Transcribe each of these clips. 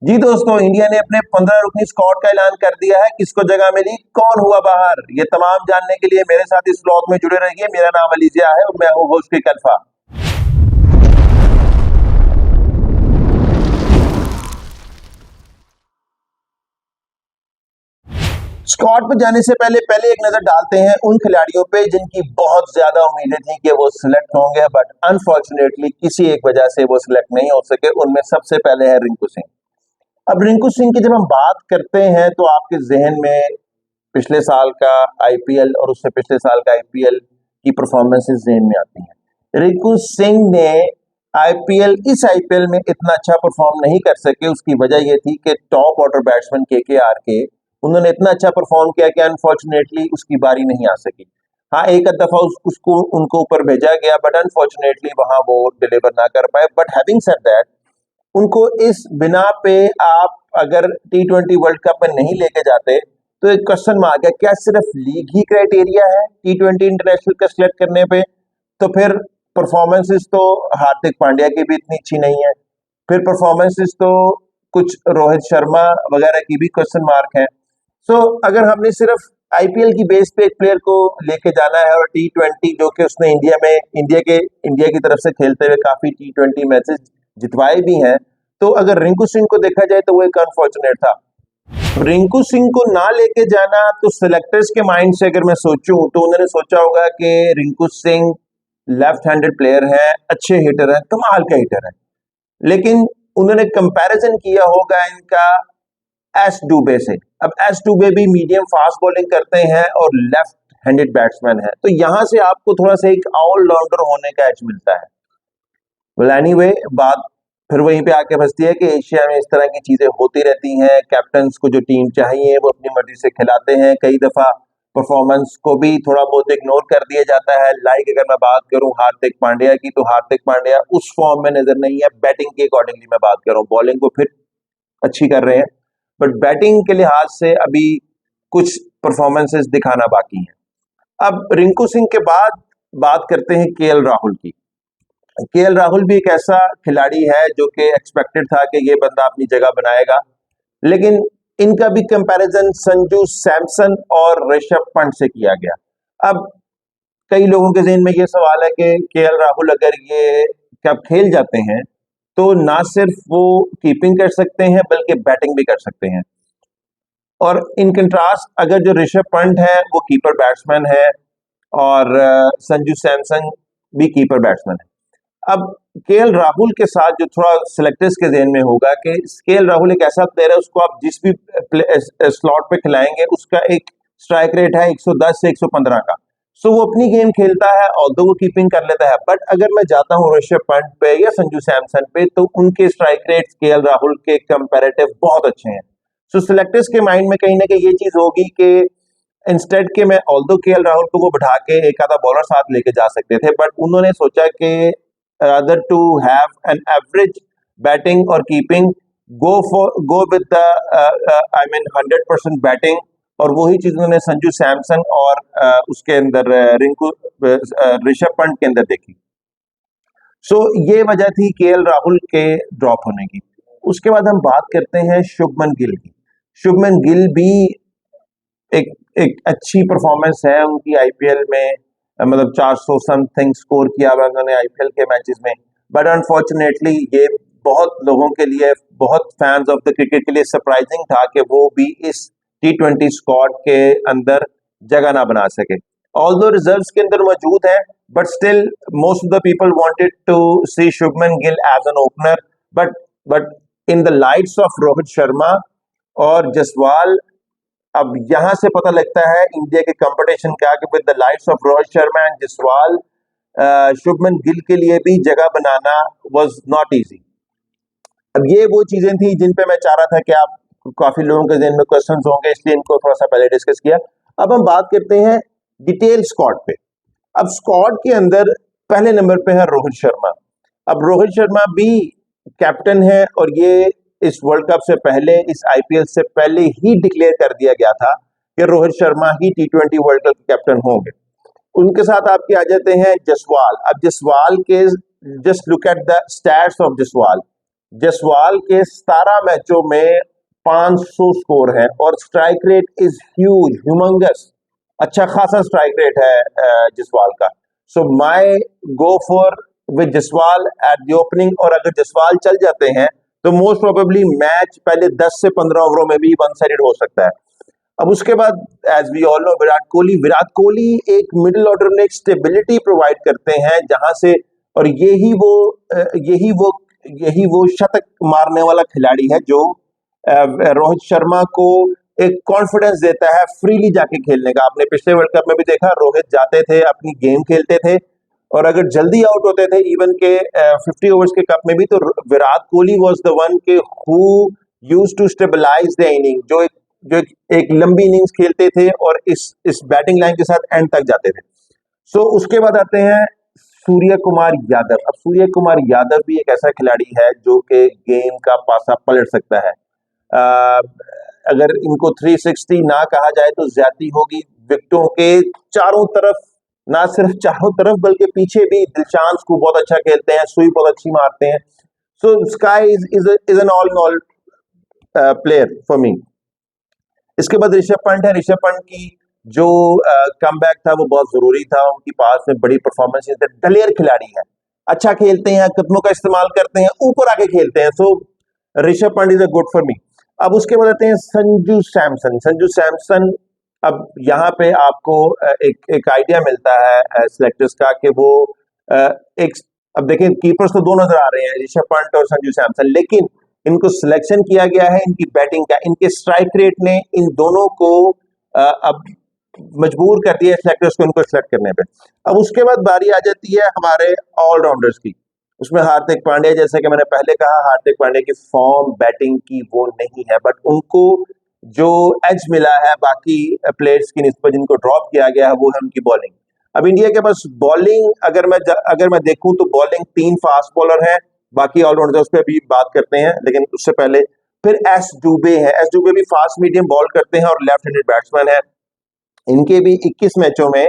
जी दोस्तों, इंडिया ने अपने 15 रुकनी स्क्वाड का ऐलान कर दिया है। किसको जगह मिली, कौन हुआ बाहर, ये तमाम जानने के लिए मेरे साथ इस व्लॉग में जुड़े रहिए। मेरा नाम अलीजिया है और मैं हूँ होस्ट की कल्फा। स्क्वाड पर जाने से पहले एक नजर डालते हैं उन खिलाड़ियों पे जिनकी बहुत ज्यादा उम्मीदें थी कि वो सिलेक्ट होंगे, बट अनफॉर्चुनेटली किसी एक वजह से वो सिलेक्ट नहीं हो सके। उनमें सबसे पहले है रिंकू सिंह। अब रिंकू सिंह की जब हम बात करते हैं तो आपके जहन में पिछले साल का आईपीएल और उससे पिछले साल का आईपीएल की परफॉर्मेंसेस जहन में आती हैं। रिंकू सिंह ने इस आईपीएल में इतना अच्छा परफॉर्म नहीं कर सके। उसकी वजह यह थी कि टॉप ऑर्डर बैट्समैन केकेआर के उन्होंने इतना अच्छा परफॉर्म किया कि अनफॉर्चुनेटली उसकी बारी नहीं आ सकी। हाँ, एक आध दफा उसको उनको ऊपर भेजा गया, बट अनफॉर्चुनेटली वहां वो डिलीवर ना कर पाए। बट हैविंग सेड दैट, उनको इस बिना पे आप अगर T20 वर्ल्ड कप में नहीं लेके जाते तो एक क्वेश्चन मार्क है, क्या सिर्फ लीग ही क्राइटेरिया है T20 इंटरनेशनल का सिलेक्ट करने पे? तो फिर परफॉर्मेंसेस तो हार्दिक पांड्या की भी इतनी अच्छी नहीं है, फिर परफॉर्मेंसेस तो कुछ रोहित शर्मा वगैरह की भी क्वेश्चन मार्क है। सो अगर हमने सिर्फ आईपीएल की बेस पे एक प्लेयर को लेके जाना है और T20 जो कि उसने इंडिया की तरफ से खेलते हुए काफी T20 मैचेस जितवाए भी हैं, तो अगर रिंकू सिंह को देखा जाए तो वो एक अनफॉर्चुनेट था। रिंकू सिंह को ना लेके जाना, तो सिलेक्टर्स के माइंड से अगर मैं सोचूं तो उन्होंने सोचा होगा कि Rinku Singh left handed player है, अच्छे हिटर है, कमाल का हिटर है, लेकिन उन्होंने कंपैरिजन किया होगा इनका एस डुबे से। अब एस डुबे भी मीडियम फास्ट बॉलिंग करते हैं और लेफ्ट हैंडेड बैट्समैन है, तो यहां से आपको थोड़ा सा एक ऑलराउंडर होने का एज मिलता है। वेल एनीवे, बात फिर वहीं पे आके फंसती है कि एशिया में इस तरह की चीजें होती रहती हैं। कैप्टन्स को जो टीम चाहिए वो अपनी मर्जी से खिलाते हैं, कई दफा परफॉर्मेंस को भी थोड़ा बहुत इग्नोर कर दिया जाता है। लाइक अगर मैं बात करूं हार्दिक पांड्या की, तो हार्दिक पांड्या उस फॉर्म में नजर नहीं है। बैटिंग के अकॉर्डिंगली मैं बात कर रहा हूँ, बॉलिंग को फिर अच्छी कर रहे हैं, बट बैटिंग के लिहाज से अभी कुछ परफॉर्मेंसेस दिखाना बाकी है। अब रिंकू सिंह के बाद बात करते हैं केएल राहुल की। केएल राहुल भी एक ऐसा खिलाड़ी है जो कि एक्सपेक्टेड था कि ये बंदा अपनी जगह बनाएगा, लेकिन इनका भी कंपैरिजन संजू सैमसन और ऋषभ पंत से किया गया। अब कई लोगों के जहन में ये सवाल है कि केएल राहुल अगर ये कब खेल जाते हैं तो ना सिर्फ वो कीपिंग कर सकते हैं बल्कि बैटिंग भी कर सकते हैं। और इन कंट्रास्ट अगर जो ऋषभ पंत है वो कीपर बैट्समैन है और संजू सैमसन भी कीपर बैट्समैन है। अब केएल राहुल के साथ जो थोड़ा सिलेक्टर्स के जहन में होगा कि केएल राहुल एक ऐसा प्लेयर है, उसको आप जिस भी स्लॉट पे खिलाएंगे उसका एक स्ट्राइक रेट है 110 से 115 का। सो वो अपनी गेम खेलता है, ऑल्दो वो कीपिंग कर लेता है। बट अगर मैं जाता हूँ ऋषभ पंत पे या संजू सैमसन पे, तो उनके स्ट्राइक रेट्स केएल राहुल के कंपैरेटिव बहुत अच्छे हैं। सो सिलेक्टर्स के माइंड में कहीं ना कहीं ये चीज होगी कि इंस्टेड के मैं ऑल्दो केएल राहुल को वो बिठा के एक आधा बॉलर साथ लेके जा सकते थे, बट उन्होंने सोचा कि rather to have an average batting or keeping, go with the I mean 100% batting. और वही चीज उन्होंने संजू सैमसन और उसके अंदर ऋषभ पंत के अंदर देखी। सो ये वजह थी केएल राहुल के ड्रॉप होने की। उसके बाद हम बात करते हैं शुभमन गिल की। शुभमन गिल भी एक एक अच्छी परफॉर्मेंस है उनकी आईपीएल में, मतलब 400 समथिंग स्कोर किया हुआ उन्होंने आईपीएल के मैचेस में। बट अनफॉर्चुनेटली ये बहुत लोगों के लिए, बहुत फैंस ऑफ द क्रिकेट के लिए सरप्राइजिंग था कि वो भी इस T20 स्क्वाड के अंदर जगह ना बना सके। ऑल्दो रिजर्व्स के अंदर मौजूद है, but still most of the people wanted to see Shubman Gill as an opener. But in the lights of Rohit Sharma और जसवाल, अब यहां से पता लगता है इंडिया के कंपटीशन का कि with the lights of Rohit Sharma and Jaswal, Shubman Gill के लिए भी जगह बनाना वाज नॉट इजी। अब ये वो चीजें थी जिन पे मैं चाह रहा था कि आप काफी लोगों के जहन में क्वेश्चंस होंगे, इसलिए इनको थोड़ा सा पहले डिस्कस किया। अब हम बात करते हैं डिटेल स्क्वाड पे। अब स्क्वाड के अंदर पहले नंबर पे है रोहित शर्मा। अब रोहित शर्मा भी कैप्टन है और ये इस वर्ल्ड कप से पहले, इस आईपीएल से पहले ही डिक्लेयर कर दिया गया था कि रोहित शर्मा ही T20 वर्ल्ड कप के कैप्टन होंगे। उनके साथ आपके आ जाते हैं जसवाल। अब जसवाल के just look at the stats of Jaswal. Jaswal के 17 मैचों में 500 स्कोर है और strike rate is huge, humongous, अच्छा खासा स्ट्राइक रेट है जसवाल का। So my go for with Jaswal at the opening, और अगर जसवाल चल जाते हैं तो मोस्ट प्रोबेबली मैच पहले 10 से 15 ओवरों में भी वन साइडेड हो सकता है। अब उसके बाद as we all know Virat Kohli एक मिडिल ऑर्डर में एक स्टेबिलिटी प्रोवाइड करते हैं जहां से, और यही वो शतक मारने वाला खिलाड़ी है जो रोहित शर्मा को एक कॉन्फिडेंस देता है फ्रीली जाके खेलने का। आपने पिछले वर्ल्ड कप में भी देखा, रोहित जाते थे, अपनी गेम खेलते थे, और अगर जल्दी आउट होते थे इवन के 50 ओवर्स के कप में भी, तो Virat Kohli was the one के who used to stabilize the inning, जो एक लंबी इनिंग्स खेलते थे और इस बैटिंग लाइन के साथ एंड तक जाते थे। सो उसके बाद आते हैं सूर्य कुमार यादव। अब सूर्य कुमार यादव भी एक ऐसा खिलाड़ी है जो कि गेम का पासा पलट सकता है। अगर इनको 360 ना कहा जाए तो ज्यादा होगी। विकेटों के चारों तरफ, ना सिर्फ चारों तरफ बल्कि पीछे भी दिलशान को बहुत अच्छा खेलते हैं, सुई बहुत अच्छी मारते हैं। So Sky is an all in all player for me. इसके बाद ऋषभ पंत है। ऋषभ पंत की जो कमबैक था वो बहुत जरूरी था, उनकी पास में बड़ी परफॉर्मेंस, दलेर खिलाड़ी है, अच्छा खेलते हैं, कदमों का इस्तेमाल करते हैं, ऊपर आके खेलते हैं। So Rishabh Pant is a good for me. अब उसके बाद आते हैं संजू सैमसन। संजू सैमसन, अब यहाँ पे आपको एक आइडिया मिलता है सिलेक्टर्स का कि वो एक, अब देखिए कीपर्स तो दो नजर आ रहे हैं, ऋषभ पंत और संजू सैमसन, लेकिन इनको सिलेक्शन किया गया है इनकी बैटिंग का, इनके स्ट्राइक रेट ने इन दोनों को अब मजबूर कर दिया सिलेक्टर्स को इनको सिलेक्ट करने पे। अब उसके बाद बारी आ जाती है हमारे ऑलराउंडर्स की। उसमें हार्दिक पांड्या, जैसे कि मैंने पहले कहा, हार्दिक पांड्या की फॉर्म बैटिंग की वो नहीं है, बट उनको जो एज मिला है बाकी प्लेयर्स की निस्बत जिनको ड्रॉप किया गया है वो है उनकी बॉलिंग। अब इंडिया के पास बॉलिंग अगर मैं देखूं तो बॉलिंग 3 फास्ट बॉलर है, बाकी ऑलराउंडर्स पे भी बात करते हैं, लेकिन उससे पहले फिर एस डुबे है। एस डुबे भी फास्ट मीडियम बॉल करते हैं और लेफ्ट हैंडेड बैट्समैन है। इनके भी 21 मैचों में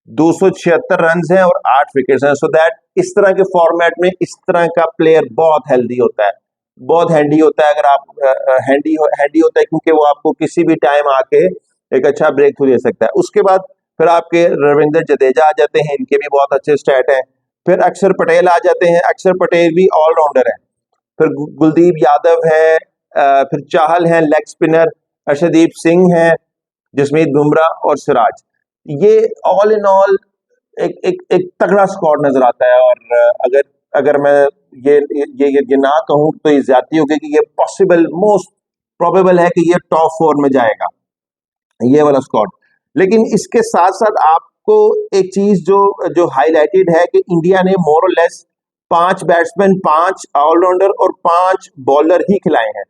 276 रन हैं और 8 विकेट्स हैं। सो दैट इस तरह के फॉर्मेट में इस तरह का प्लेयर बहुत हेल्दी होता है, बहुत हैंडी होता है। अगर आप हैंडी होता है क्योंकि वो आपको किसी भी टाइम आके एक अच्छा ब्रेक थ्रू दे सकता है। उसके बाद फिर आपके रविंद्र जडेजा आ जाते हैं, इनके भी बहुत अच्छे स्टैट हैं। फिर अक्षर पटेल आ जाते हैं, अक्षर पटेल भी ऑलराउंडर है। फिर कुलदीप यादव है, फिर चाहल है लेग स्पिनर, अर्शदीप सिंह है, जसमीत बुमराह और सिराज। ये ऑल इन ऑल एक तगड़ा स्क्वाड नजर आता है। और अगर मैं ये ना कहूं तो ये ज्यादती होगी कि ये पॉसिबल, मोस्ट प्रोबेबल है कि ये टॉप 4 में जाएगा ये वाला स्क्वाड। लेकिन इसके साथ साथ आपको एक चीज जो हाईलाइटेड है कि इंडिया ने मोर और लेस 5 बैट्समैन, 5 ऑलराउंडर और 5 बॉलर ही खिलाए हैं,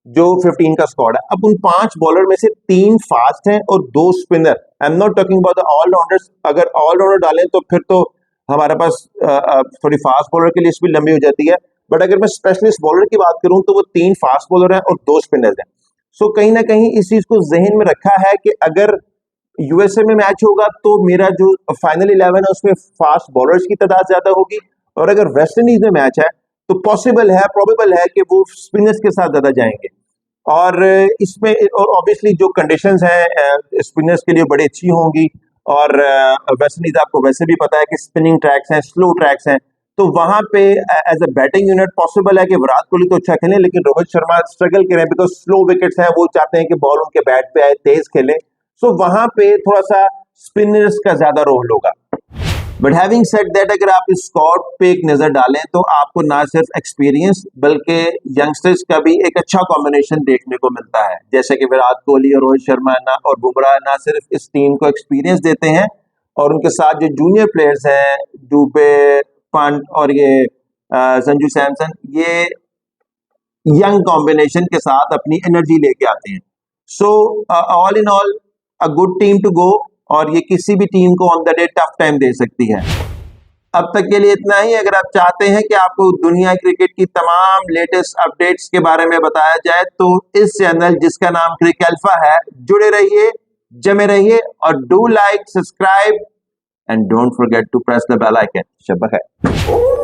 जो 15 का स्क्वाड है। अब उन 5 बॉलर में से 3 फास्ट हैं और 2 spinner. I am not talking about the allrounders. अगर ऑलराउंडर डालें तो फिर तो हमारे पास थोड़ी फास्ट बॉलर की लिस्ट भी लंबी हो जाती है, बट अगर मैं स्पेशलिस्ट बॉलर की बात करूं तो वो 3 फास्ट बॉलर हैं और 2 स्पिनर्स हैं। सो कहीं ना कहीं इस चीज को जहन में रखा है कि अगर यूएसए में मैच होगा तो मेरा जो फाइनल 11 है उसमें फास्ट बॉलर्स की तादाद ज्यादा होगी, और अगर वेस्ट इंडीज में मैच है तो पॉसिबल है, प्रोबेबल है कि वो स्पिनर्स के साथ ज्यादा जाएंगे। और इसमें और ऑब्वियसली जो कंडीशंस हैं स्पिनर्स के लिए बड़ी अच्छी होंगी, और वेस्ट इंडीज आपको वैसे भी पता है कि स्पिनिंग ट्रैक्स हैं, स्लो ट्रैक्स हैं, तो वहां पे as a batting unit possible है कि विराट कोहली तो अच्छा खेलें लेकिन रोहित शर्मा स्ट्रगल करें, बिकॉज स्लो विकेट्स हैं, वो चाहते हैं कि बॉल उनके बैट पे आए, तेज खेलें। सो वहां पे थोड़ा सा स्पिनर्स का ज्यादा रोल होगा। बट हैविंग सेड दैट, अगर आप इस स्क्वाड पे एक नजर डालें तो आपको ना सिर्फ एक्सपीरियंस बल्कि यंगस्टर्स का भी एक अच्छा कॉम्बिनेशन देखने को मिलता है। जैसे कि विराट कोहली और रोहित शर्मा और बुमराह ना सिर्फ इस टीम को एक्सपीरियंस देते हैं, और उनके साथ जो जूनियर प्लेयर्स हैं दुबे, पंत और ये संजू सैमसन, ये यंग कॉम्बिनेशन के साथ अपनी एनर्जी लेके आते हैं। So all in all a good team to go, और ये किसी भी टीम को on the day tough time दे सकती है। अब तक के लिए इतना ही। अगर आप चाहते हैं कि आपको दुनिया क्रिकेट की तमाम लेटेस्ट अपडेट्स के बारे में बताया जाए तो इस चैनल जिसका नाम क्रिक अल्फा है, जुड़े रहिए, जमे रहिए, और do like, subscribe and don't forget to press the bell icon. शब्बा खैर।